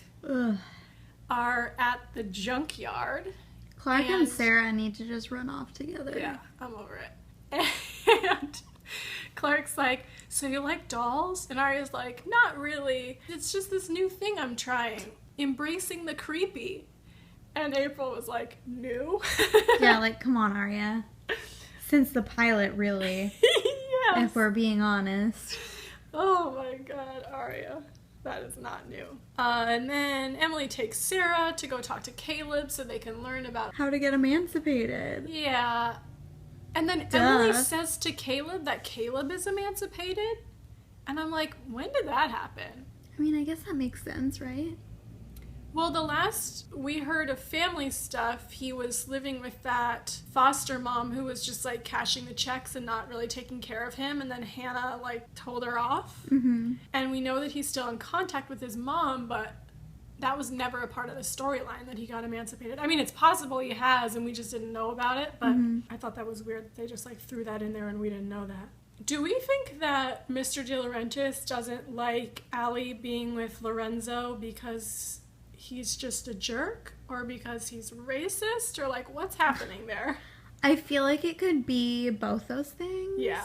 Speaker 2: are at the junkyard.
Speaker 5: Clark and Sarah need to just run off together.
Speaker 2: Yeah, I'm over it. And Clark's like, so you like dolls? And Aria's like, not really. It's just this new thing I'm trying. Embracing the creepy. And April was like, new?
Speaker 5: Yeah, like, come on, Arya. Since the pilot, really.
Speaker 2: Yes.
Speaker 5: If we're being honest.
Speaker 2: Oh my god, Aria. That is not new. And then Emily takes Sarah to go talk to Caleb so they can learn about
Speaker 5: how to get emancipated.
Speaker 2: Yeah. And then Emily says to Caleb that Caleb is emancipated. And I'm like, when did that happen?
Speaker 5: I mean, I guess that makes sense, right?
Speaker 2: Well, the last we heard of family stuff, he was living with that foster mom who was just, like, cashing the checks and not really taking care of him, and then Hanna, like, told her off. And we know that he's still in contact with his mom, but that was never a part of the storyline that he got emancipated. I mean, it's possible he has, and we just didn't know about it, but I thought that was weird that they just, like, threw that in there and we didn't know that. Do we think that Mr. De Laurentiis doesn't like Allie being with Lorenzo because he's just a jerk, or because he's racist, or, like, what's happening there?
Speaker 5: I feel like it could be both those things.
Speaker 2: Yeah.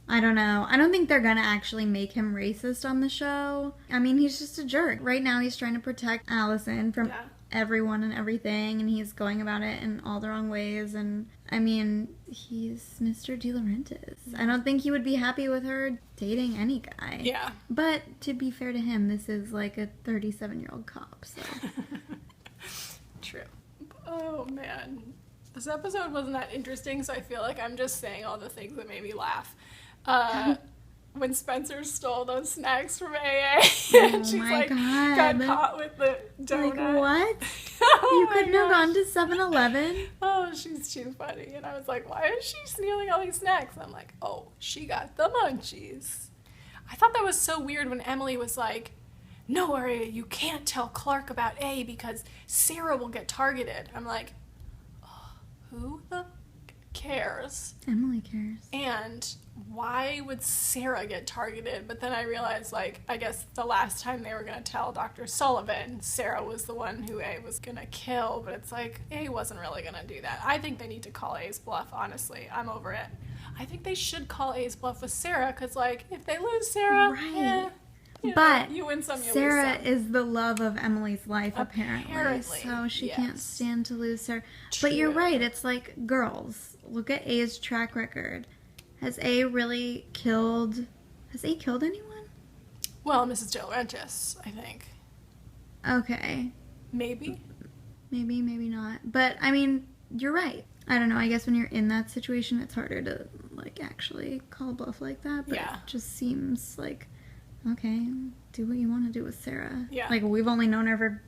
Speaker 5: I don't know. I don't think they're gonna actually make him racist on the show. I mean, he's just a jerk. Right now he's trying to protect Allison from everyone and everything, and he's going about it in all the wrong ways, and I mean, he's Mr. De Laurentiis. I don't think he would be happy with her dating any guy.
Speaker 2: Yeah.
Speaker 5: But to be fair to him, this is like a 37-year-old cop, so.
Speaker 2: True. Oh, man. This episode wasn't that interesting, so I feel like I'm just saying all the things that made me laugh. when Spencer stole those snacks from AA.
Speaker 5: Oh
Speaker 2: and she's
Speaker 5: my
Speaker 2: like,
Speaker 5: God.
Speaker 2: got caught with the donut.
Speaker 5: Like, what?
Speaker 2: Oh
Speaker 5: You
Speaker 2: my
Speaker 5: couldn't have
Speaker 2: gosh.
Speaker 5: gone to 7-Eleven?
Speaker 2: Oh, she's too funny. And I was like, why is she stealing all these snacks? And I'm like, oh, she got the munchies. I thought that was so weird when Emily was like, no, Aria, you can't tell Clark about A because Sarah will get targeted. I'm like, oh, who the cares?
Speaker 5: Emily cares.
Speaker 2: And why would Sarah get targeted? But then I realized, like, I guess the last time they were going to tell Dr. Sullivan, Sarah was the one who A was going to kill. But it's like, A wasn't really going to do that. I think they need to call A's bluff, honestly. I'm over it. I think they should call A's bluff with Sarah because, like, if they lose Sarah,
Speaker 5: Right.
Speaker 2: you know,
Speaker 5: But
Speaker 2: you win some, you
Speaker 5: Sarah
Speaker 2: lose some.
Speaker 5: is the love of Emily's life, apparently. So she can't
Speaker 2: yes.
Speaker 5: stand to lose Sarah. But you're
Speaker 2: True.
Speaker 5: right. It's like, girls, look at A's track record. Has A really killed... Has A killed anyone?
Speaker 2: Well, Mrs. De Laurentiis, I think.
Speaker 5: Okay.
Speaker 2: Maybe.
Speaker 5: Maybe, maybe not. But, I mean, you're right. I don't know. I guess when you're in that situation, it's harder to, like, actually call bluff like that. But
Speaker 2: Yeah.
Speaker 5: it just seems like, okay, do what you want to do with Sarah.
Speaker 2: Yeah.
Speaker 5: Like, we've only known her for,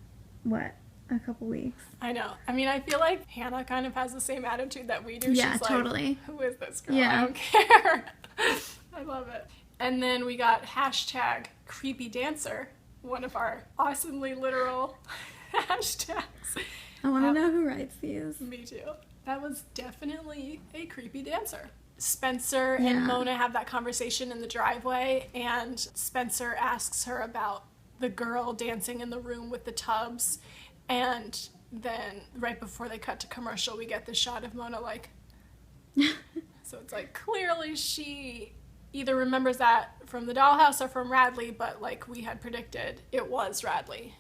Speaker 5: what, a couple weeks?
Speaker 2: I know. I mean, I feel like Hanna kind of has the same attitude that we do.
Speaker 5: Yeah,
Speaker 2: She's like,
Speaker 5: totally.
Speaker 2: who is this girl?
Speaker 5: Yeah.
Speaker 2: I don't care. I love it. And then we got hashtag creepy dancer, one of our awesomely literal hashtags.
Speaker 5: I want to know who writes these.
Speaker 2: Me too. That was definitely a creepy dancer. Spencer
Speaker 5: Yeah.
Speaker 2: and Mona have that conversation in the driveway, and Spencer asks her about the girl dancing in the room with the tubs. And then right before they cut to commercial, we get the shot of Mona like, so it's like clearly she either remembers that from the dollhouse or from Radley, but like we had predicted, it was Radley.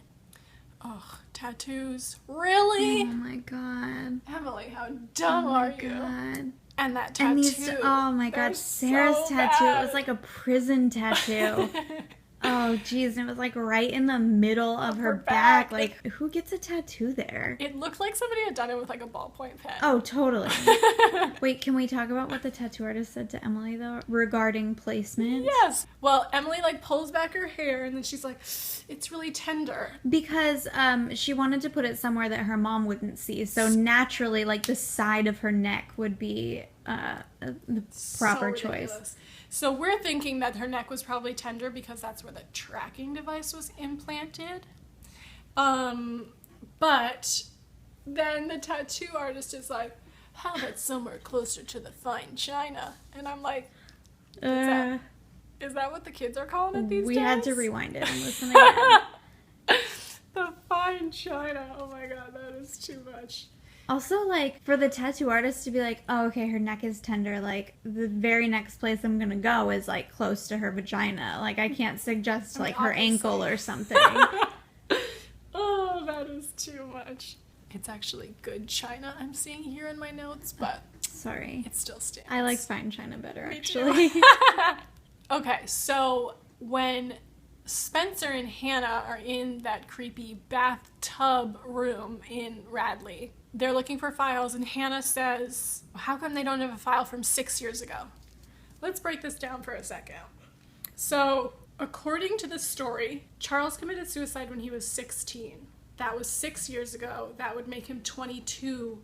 Speaker 2: Oh, tattoos. Really?
Speaker 5: Oh my god.
Speaker 2: Emily, how dumb are you?
Speaker 5: God.
Speaker 2: And that tattoo.
Speaker 5: And these, oh my
Speaker 2: they're
Speaker 5: god, Sarah's
Speaker 2: so
Speaker 5: tattoo.
Speaker 2: bad.
Speaker 5: It was like a prison tattoo. Oh, geez, and it was like right in the middle of her back. Like, who gets a tattoo there?
Speaker 2: It looked like somebody had done it with like a ballpoint pen.
Speaker 5: Oh, totally. Wait, can we talk about what the tattoo artist said to Emily, though, regarding placement?
Speaker 2: Yes. Well, Emily like pulls back her hair and then she's like, it's really tender.
Speaker 5: Because she wanted to put it somewhere that her mom wouldn't see. So naturally, like, the side of her neck would be the proper
Speaker 2: So
Speaker 5: choice.
Speaker 2: ridiculous. So we're thinking that her neck was probably tender because that's where the tracking device was implanted. But then the tattoo artist is like, how about somewhere closer to the fine china? And I'm like, is that what the kids are calling it these days?
Speaker 5: We had to rewind it and listen again.
Speaker 2: The fine china. Oh my god, that is too much.
Speaker 5: Also, like, for the tattoo artist to be like, oh, okay, her neck is tender, like, the very next place I'm gonna go is, like, close to her vagina. Like, I can't suggest, like, her ankle or something.
Speaker 2: Oh, that is too much. It's actually good china I'm seeing here in my notes, but
Speaker 5: Sorry.
Speaker 2: it still stands.
Speaker 5: I like fine china better,
Speaker 2: Me
Speaker 5: actually.
Speaker 2: too. Okay, so when Spencer and Hanna are in that creepy bathtub room in Radley, they're looking for files, and Hanna says, how come they don't have a file from 6 years ago? Let's break this down for a second. So, according to the story, Charles committed suicide when he was 16. That was 6 years ago. That would make him 22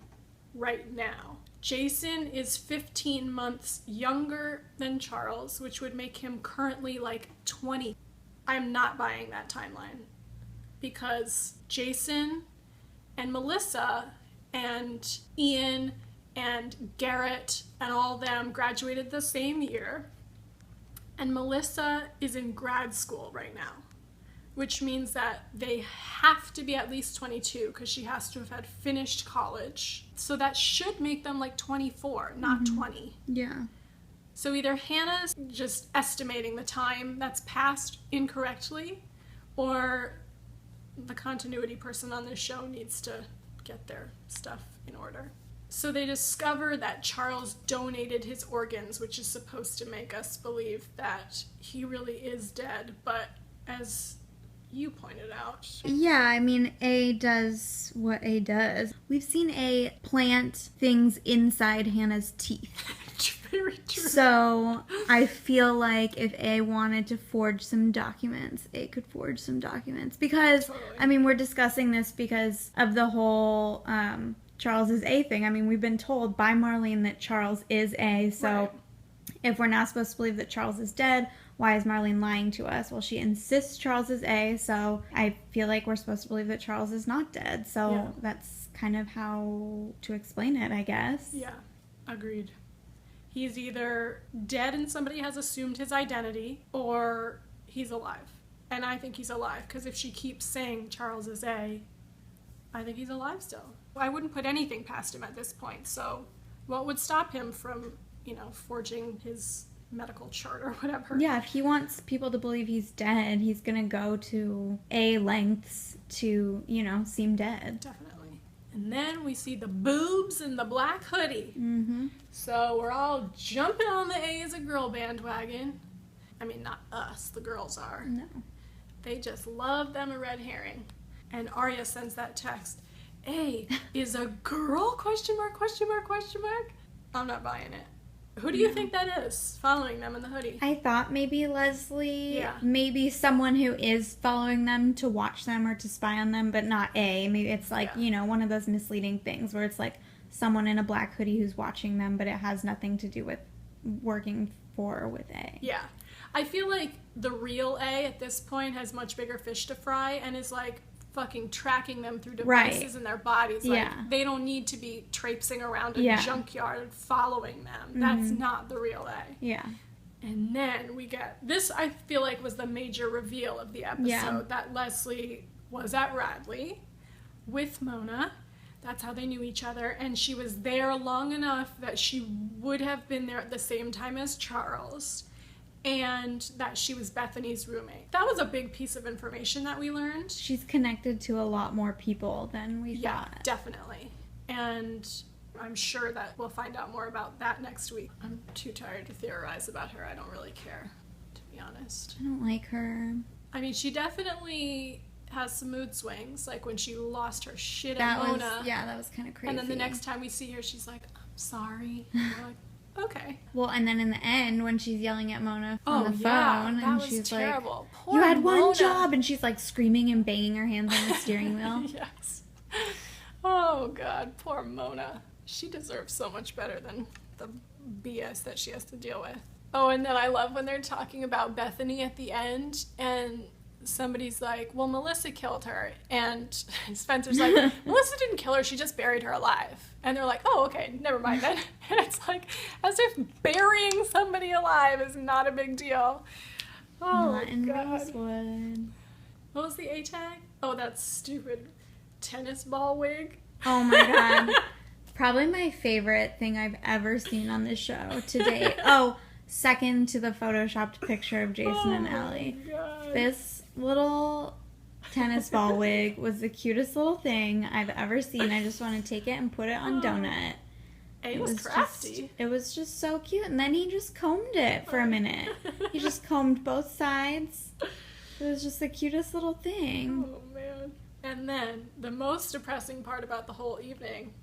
Speaker 2: right now. Jason is 15 months younger than Charles, which would make him currently like 20. I'm not buying that timeline because Jason and Melissa and Ian and Garrett and all them graduated the same year. And Melissa is in grad school right now, which means that they have to be at least 22 because she has to have had finished college. So that should make them like 24, not 20.
Speaker 5: Yeah.
Speaker 2: So either Hannah's just estimating the time that's passed incorrectly, or the continuity person on this show needs to get their stuff in order. So they discover that Charles donated his organs, which is supposed to make us believe that he really is dead, but as you pointed out.
Speaker 5: Yeah, I mean, A does what A does. We've seen A plant things inside Hannah's teeth.
Speaker 2: Very true.
Speaker 5: So I feel like if A wanted to forge some documents, A could forge some documents. Because,
Speaker 2: Totally.
Speaker 5: I mean, we're discussing this because of the whole Charles is A thing. I mean, we've been told by Marlene that Charles is A. So
Speaker 2: Right.
Speaker 5: if we're not supposed to believe that Charles is dead, why is Marlene lying to us? Well, she insists Charles is A. So I feel like we're supposed to believe that Charles is not dead. So
Speaker 2: Yeah.
Speaker 5: that's kind of how to explain it, I guess.
Speaker 2: Yeah, agreed. He's either dead and somebody has assumed his identity, or he's alive. And I think he's alive, because if she keeps saying Charles is A, I think he's alive still. I wouldn't put anything past him at this point, so what would stop him from, forging his medical chart or whatever?
Speaker 5: Yeah, if he wants people to believe he's dead, he's gonna go to A lengths to, seem dead.
Speaker 2: Definitely. And then we see the boobs and the black hoodie.
Speaker 5: Mm-hmm.
Speaker 2: So we're all jumping on the A as a girl bandwagon. I mean, not us, the girls are.
Speaker 5: No.
Speaker 2: They just love them a red herring. And Arya sends that text, A is a girl, question mark, question mark, question mark? I'm not buying it. Who do you think that is following them in the hoodie?
Speaker 5: I thought maybe Leslie,
Speaker 2: Yeah.
Speaker 5: maybe someone who is following them to watch them or to spy on them, but not A. Maybe it's like, one of those misleading things where it's like someone in a black hoodie who's watching them, but it has nothing to do with working for or with A.
Speaker 2: Yeah. I feel like the real A at this point has much bigger fish to fry and is like fucking tracking them through devices in their bodies. Like, they don't need to be traipsing around a junkyard following them. That's not the real A.
Speaker 5: Yeah.
Speaker 2: And then we get, this I feel like was the major reveal of the episode, that Leslie was at Radley with Mona. That's how they knew each other. And she was there long enough that she would have been there at the same time as Charles. And that she was Bethany's roommate. That was a big piece of information that we learned.
Speaker 5: She's connected to a lot more people than we thought.
Speaker 2: Yeah, definitely. And I'm sure that we'll find out more about that next week. I'm too tired to theorize about her. I don't really care, to be honest.
Speaker 5: I don't like her.
Speaker 2: I mean, she definitely has some mood swings, like when she lost her shit at Mona.
Speaker 5: That was kind of crazy.
Speaker 2: And then the next time we see her, she's like, I'm sorry. And we're like, okay.
Speaker 5: Well, and then in the end, when she's yelling at Mona on the phone,
Speaker 2: that
Speaker 5: and
Speaker 2: was
Speaker 5: she's
Speaker 2: terrible.
Speaker 5: like,
Speaker 2: Poor
Speaker 5: "You had
Speaker 2: Mona.
Speaker 5: one job," and she's like screaming and banging her hands on the steering wheel.
Speaker 2: Yes. Oh, God, poor Mona. She deserves so much better than the BS that she has to deal with. Oh, and then I love when they're talking about Bethany at the end, and somebody's like, well, Melissa killed her. And Spencer's like, Melissa didn't kill her, she just buried her alive. And they're like, oh, okay, never mind then. And it's like, as if burying somebody alive is not a big deal. Oh,
Speaker 5: Not in
Speaker 2: God.
Speaker 5: Rosewood.
Speaker 2: What was the A-tag? Oh, that stupid tennis ball wig.
Speaker 5: Oh my God. Probably my favorite thing I've ever seen on this show to date. Oh, second to the photoshopped picture of Jason and Ellie.
Speaker 2: God.
Speaker 5: This little tennis ball wig was the cutest little thing I've ever seen. I just want to take it and put it on Donut.
Speaker 2: It was crafty.
Speaker 5: It was just so cute. And then he just combed it for a minute. He just combed both sides. It was just the cutest little thing.
Speaker 2: Oh, man. And then, the most depressing part about the whole evening,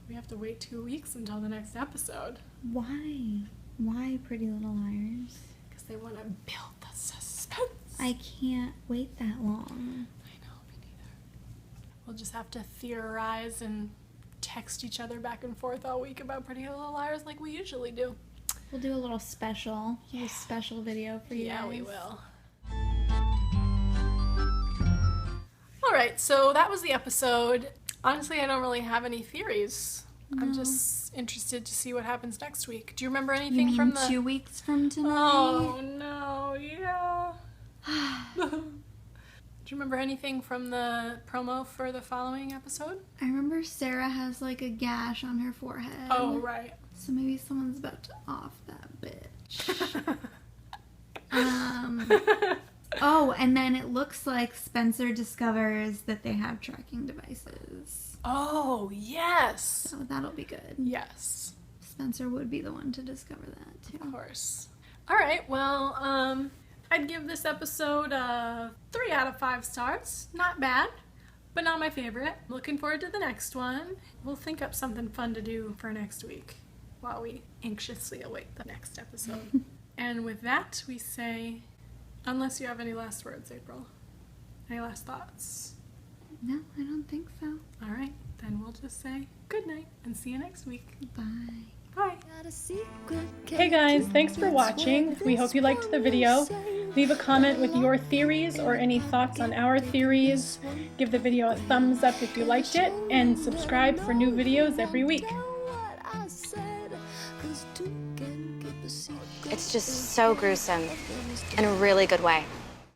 Speaker 2: we have to wait 2 weeks until the next episode.
Speaker 5: Why? Why, Pretty Little Liars?
Speaker 2: Because they want to build the suspense.
Speaker 5: I can't wait that long.
Speaker 2: I know, me neither. We'll just have to theorize and text each other back and forth all week about Pretty Little Liars like we usually do.
Speaker 5: We'll do a little special video for you guys.
Speaker 2: Yeah, we will. Alright, so that was the episode. Honestly, I don't really have any theories. No. I'm just interested to see what happens next week. Do you remember anything from the...
Speaker 5: 2 weeks from tonight?
Speaker 2: Oh, no, yeah. Do you remember anything from the promo for the following episode?
Speaker 5: I remember Sarah has like a gash on her forehead.
Speaker 2: Oh, right.
Speaker 5: So maybe someone's about to off that bitch. Oh, and then it looks like Spencer discovers that they have tracking devices.
Speaker 2: Oh, yes.
Speaker 5: So that'll be good.
Speaker 2: Yes.
Speaker 5: Spencer would be the one to discover that, too.
Speaker 2: Of course. All right, well, I'd give this episode 3 out of 5 stars. Not bad, but not my favorite. Looking forward to the next one. We'll think up something fun to do for next week. while we anxiously await the next episode. And with that, we say, unless you have any last words, April. Any last thoughts?
Speaker 5: No, I don't think so.
Speaker 2: All right, then we'll just say good night and see you next week.
Speaker 5: Bye.
Speaker 2: Bye. Hey guys, thanks for watching. We hope you liked the video. Leave a comment with your theories or any thoughts on our theories. Give the video a thumbs up if you liked it, and subscribe for new videos every week.
Speaker 3: It's just so gruesome in a really good way.